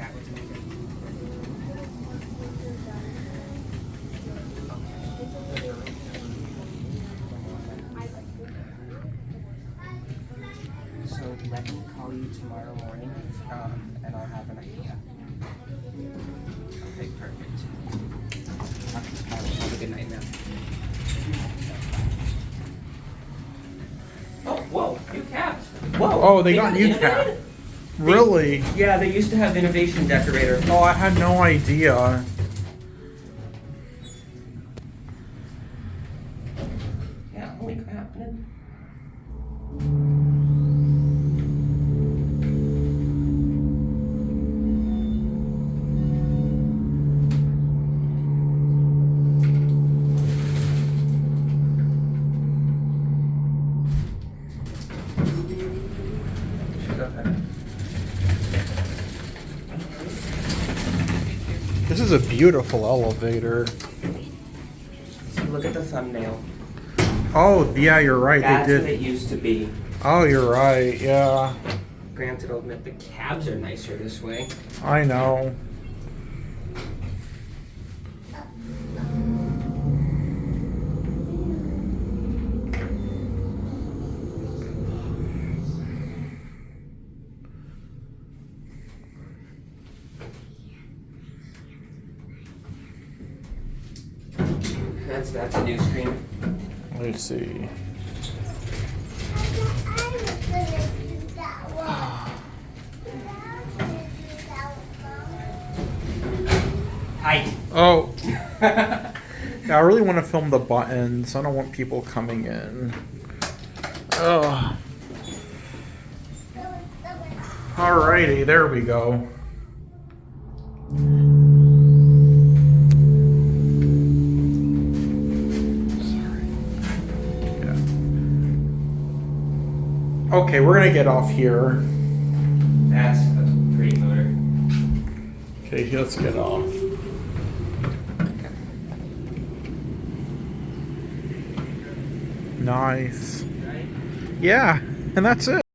chat with me. So let me call you tomorrow morning, and I'll have an idea. Okay, perfect. Have a good night now. Oh, whoa, new cabs. Whoa. Oh, they got new cabs. Really? Yeah, they used to have innovation decorator. Oh, I had no idea. Yeah, holy crap, man. This is a beautiful elevator. So look at the thumbnail. Oh, yeah, you're right. That's they what did. it used to be. Oh, you're right. Yeah, Granted, I'll admit the cabs are nicer this way. I know. That's a new screen. Let's see. Hi. Oh. Yeah, I really want to film the buttons. I don't want people coming in. Oh. Alrighty, there we go. Okay, we're gonna get off here. That's a great motor. Okay, let's get off. Nice. Yeah, and that's it.